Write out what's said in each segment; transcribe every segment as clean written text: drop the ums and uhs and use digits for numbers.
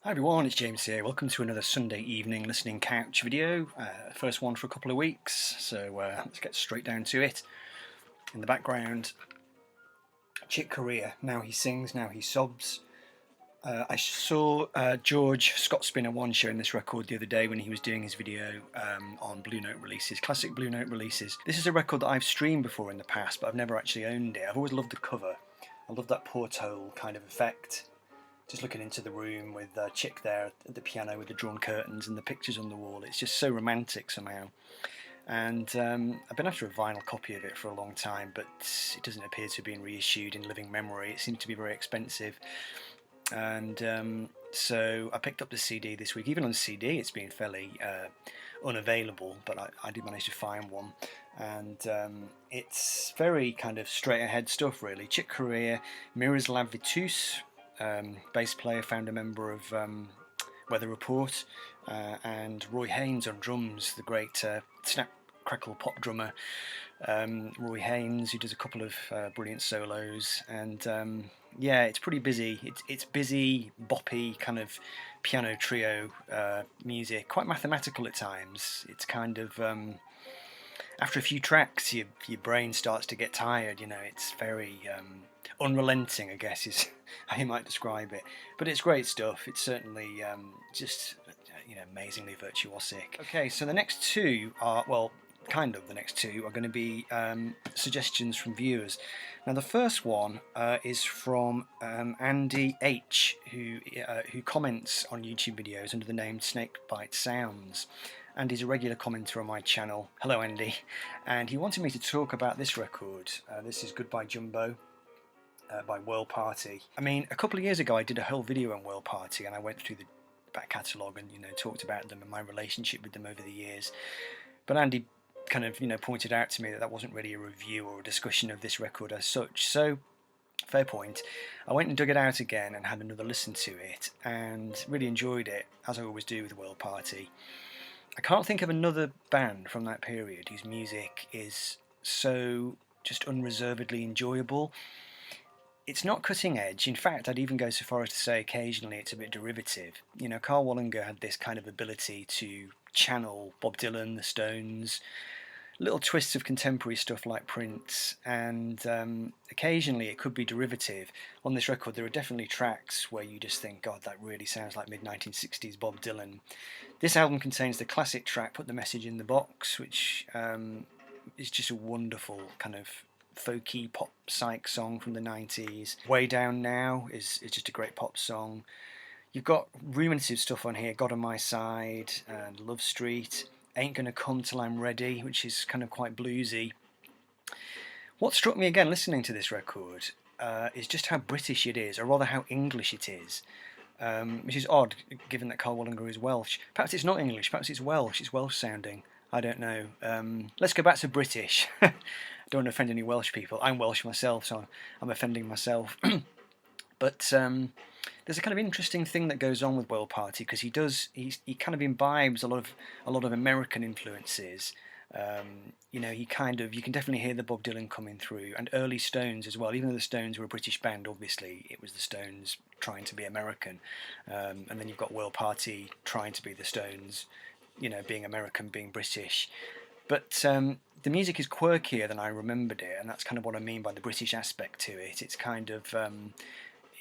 Hi everyone, it's James here. Welcome to another Sunday evening listening couch video. First one for a couple of weeks, so let's get straight down to it. In the background, Chick Corea. Now he sings, now he sobs. I saw George Scott Spinner One showing this record the other day when he was doing his video on Blue Note releases, classic Blue Note releases. This is a record that I've streamed before in the past, but I've never actually owned it. I've always loved the cover. I love that porthole kind of effect. Just looking into the room with Chick there at the piano with the drawn curtains and the pictures on the wall. It's just so romantic somehow. And I've been after a vinyl copy of it for a long time, but it doesn't appear to have been reissued in living memory. It seems to be very expensive. And so I picked up the CD this week. Even on CD it's been fairly unavailable, but I did manage to find one. And it's very kind of straight ahead stuff really. Chick Corea, Miroslav Vitus, bass player, founder member of Weather Report, and Roy Haynes on drums, the great snap crackle pop drummer Roy Haynes, who does a couple of brilliant solos. And yeah, it's pretty busy. It's busy, boppy kind of piano trio music, quite mathematical at times. It's kind of after a few tracks, your brain starts to get tired. You know, it's very unrelenting, I guess is how you might describe it. But it's great stuff. It's certainly just amazingly virtuosic. Okay, so the next two are, well, kind of the next two are going to be suggestions from viewers. Now the first one is from Andy H, who comments on YouTube videos under the name Snakebite Sounds. Andy's a regular commenter on my channel. Hello Andy. And he wanted me to talk about this record. This is Goodbye Jumbo by World Party. I mean, a couple of years ago I did a whole video on World Party, and I went through the back catalogue and talked about them and my relationship with them over the years. But Andy kind of pointed out to me that wasn't really a review or a discussion of this record as such. So fair point. I went and dug it out again and had another listen to it, and really enjoyed it, as I always do with World Party. I can't think of another band from that period whose music is so just unreservedly enjoyable. It's not cutting edge. In fact, I'd even go so far as to say occasionally it's a bit derivative. Carl Wallinger had this kind of ability to channel Bob Dylan, the Stones, little twists of contemporary stuff like Prince, and occasionally it could be derivative. On this record there are definitely tracks where you just think, God, that really sounds like mid-1960s Bob Dylan. This album contains the classic track Put the Message in the Box, which is just a wonderful kind of folky pop psych song from the 90s. Way Down Now is just a great pop song. You've got ruminative stuff on here, God on My Side and Love Street, Ain't Gonna Come Till I'm Ready, which is kind of quite bluesy. What struck me again listening to this record is just how British it is, or rather how English it is, which is odd given that Carl Wallinger is Welsh. Perhaps it's not English, perhaps it's Welsh sounding. I don't know. Let's go back to British. I don't want to offend any Welsh people. I'm Welsh myself, so I'm offending myself. But there's a kind of interesting thing that goes on with World Party, because he kind of imbibes a lot of American influences. You can definitely hear the Bob Dylan coming through, and early Stones as well. Even though the Stones were a British band, obviously it was the Stones trying to be American, and then you've got World Party trying to be the Stones, being American, being British. But the music is quirkier than I remembered it, and that's kind of what I mean by the British aspect to it. It's kind of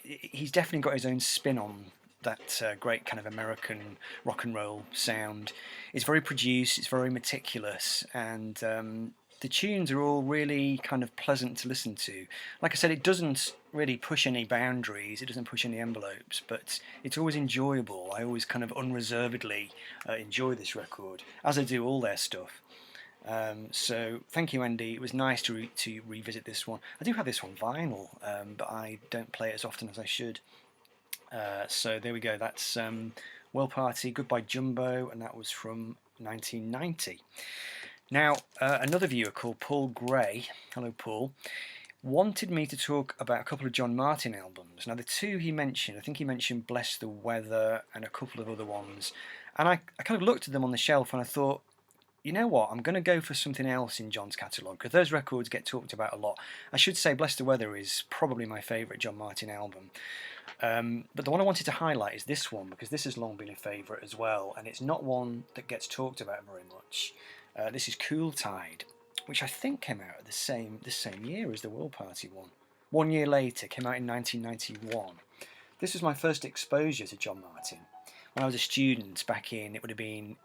he's definitely got his own spin on that great kind of American rock and roll sound. It's very produced, it's very meticulous, and the tunes are all really kind of pleasant to listen to. Like I said, it doesn't really push any boundaries, it doesn't push any envelopes, but it's always enjoyable. I always kind of unreservedly enjoy this record, as I do all their stuff. So thank you, Andy. It was nice to revisit this one. I do have this on vinyl, but I don't play it as often as I should. So there we go. That's World Party, Goodbye Jumbo, and that was from 1990. Now, another viewer called Paul Gray, hello Paul, wanted me to talk about a couple of John Martyn albums. Now the two he mentioned, I think he mentioned Bless the Weather and a couple of other ones, and I kind of looked at them on the shelf and I thought, you know what, I'm going to go for something else in John's catalogue, because those records get talked about a lot. I should say Bless the Weather is probably my favourite John Martin album. But the one I wanted to highlight is this one, because this has long been a favourite as well, and it's not one that gets talked about very much. This is Cool Tide, which I think came out at the same year as the World Party one. 1 year later, came out in 1991. This was my first exposure to John Martin. When I was a student back in, it would have been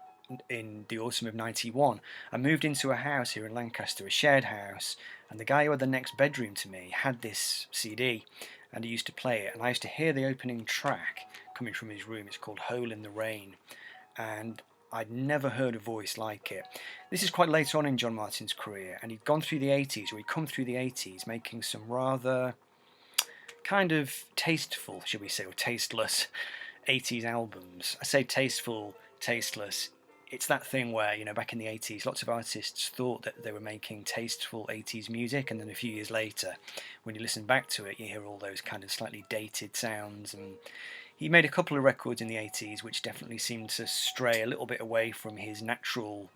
in the autumn of 91, I moved into a house here in Lancaster, a shared house, and the guy who had the next bedroom to me had this CD, and he used to play it, and I used to hear the opening track coming from his room. It's called Hole in the Rain, and I'd never heard a voice like it. This is quite late on in John Martin's career, and he'd gone through the 80s, or he'd come through the 80s making some rather kind of tasteful, should we say, or tasteless 80s albums. I say tasteful, tasteless. It's that thing where, you know, back in the 80s, lots of artists thought that they were making tasteful 80s music, and then a few years later, when you listen back to it, you hear all those kind of slightly dated sounds. And he made a couple of records in the 80s which definitely seemed to stray a little bit away from his natural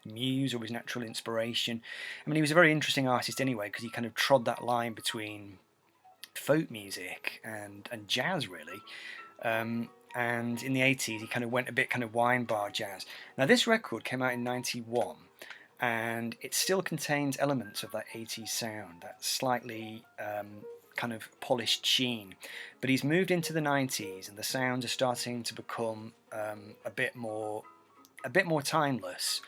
muse or his natural inspiration. I mean, he was a very interesting artist anyway, because he kind of trod that line between folk music and jazz, really. And in the 80s he kind of went a bit kind of wine bar jazz. Now this record came out in 91, and it still contains elements of that 80s sound, that slightly kind of polished sheen, but he's moved into the 90s and the sounds are starting to become a bit more timeless.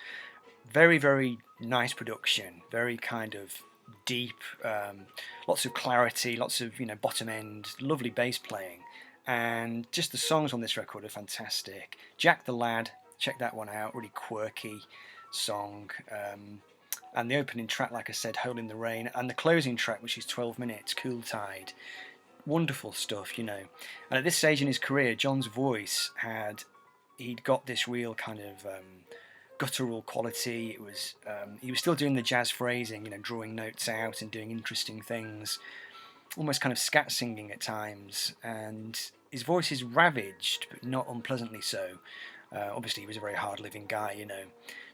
Very, very nice production, very kind of deep, lots of clarity, lots of, you know, bottom end, lovely bass playing. And just the songs on this record are fantastic. Jack the Lad, check that one out, really quirky song. And the opening track, like I said, Hole in the Rain, and the closing track, which is 12 minutes, Cool Tide. Wonderful stuff, you know. And at this stage in his career, John's voice he'd got this real kind of guttural quality. It was he was still doing the jazz phrasing, you know, drawing notes out and doing interesting things, almost kind of scat singing at times, and his voice is ravaged, but not unpleasantly so. Obviously, he was a very hard-living guy, you know.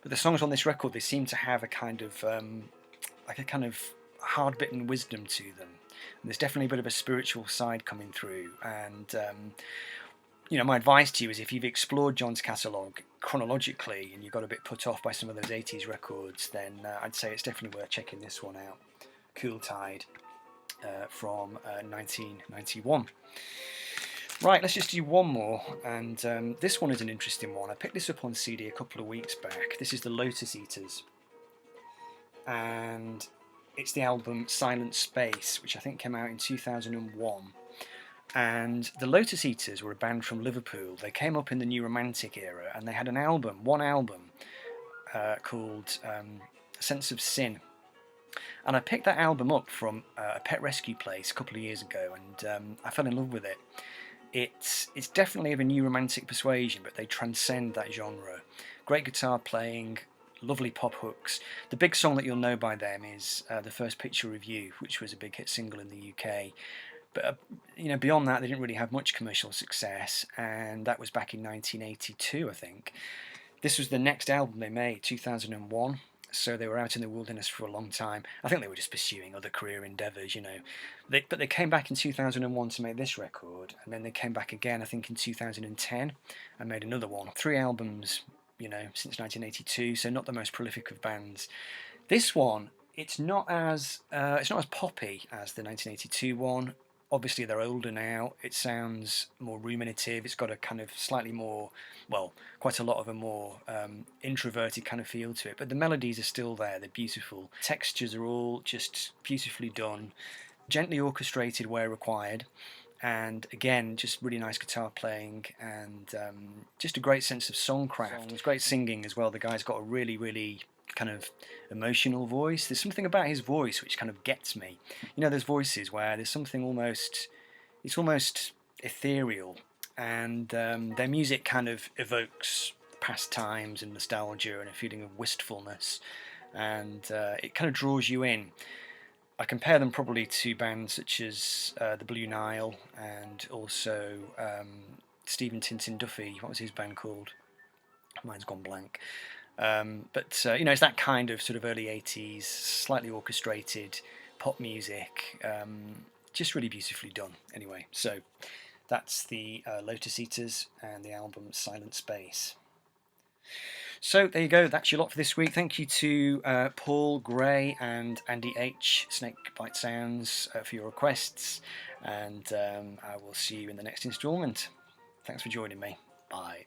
But the songs on this record, they seem to have a kind of like a kind of hard-bitten wisdom to them. And there's definitely a bit of a spiritual side coming through. And you know, my advice to you is, if you've explored John's catalogue chronologically and you got a bit put off by some of those 80s records, then I'd say it's definitely worth checking this one out. Cool Tide. From 1991. Right, let's just do one more, and this one is an interesting one. I picked this up on CD a couple of weeks back. This is the Lotus Eaters, and it's the album Silent Space, which I think came out in 2001. And the Lotus Eaters were a band from Liverpool. They came up in the New Romantic era, and they had one album called Sense of Sin. And I picked that album up from a pet rescue place a couple of years ago, and I fell in love with it. It's definitely of a new romantic persuasion, but they transcend that genre. Great guitar playing, lovely pop hooks. The big song that you'll know by them is The First Picture of You, which was a big hit single in the UK. But you know, beyond that, they didn't really have much commercial success, and that was back in 1982, I think. This was the next album they made, 2001. So they were out in the wilderness for a long time. I think they were just pursuing other career endeavours, you know. But they came back in 2001 to make this record, and then they came back again, I think, in 2010, and made another one. 3 albums, you know, since 1982, so not the most prolific of bands. This one, it's not as poppy as the 1982 one. Obviously, they're older now. It sounds more ruminative. It's got a kind of slightly more, well, quite a lot of a more introverted kind of feel to it. But the melodies are still there. They're beautiful. Textures are all just beautifully done, gently orchestrated where required. And again, just really nice guitar playing, and just a great sense of songcraft. There's great singing as well. The guy's got a really, really kind of emotional voice. There's something about his voice which kind of gets me. You know, there's voices where there's something almost ethereal, and their music kind of evokes past times and nostalgia and a feeling of wistfulness, and it kind of draws you in. I compare them probably to bands such as the Blue Nile, and also Stephen Tintin Duffy. What was his band called? Mine's gone blank. But you know, it's that kind of sort of early 80s, slightly orchestrated pop music, just really beautifully done. Anyway, so that's the Lotus Eaters and the album Silent Space. So there you go, that's your lot for this week. Thank you to Paul Gray and Andy H, Snakebite Sounds, for your requests, and I will see you in the next instalment. Thanks for joining me. Bye.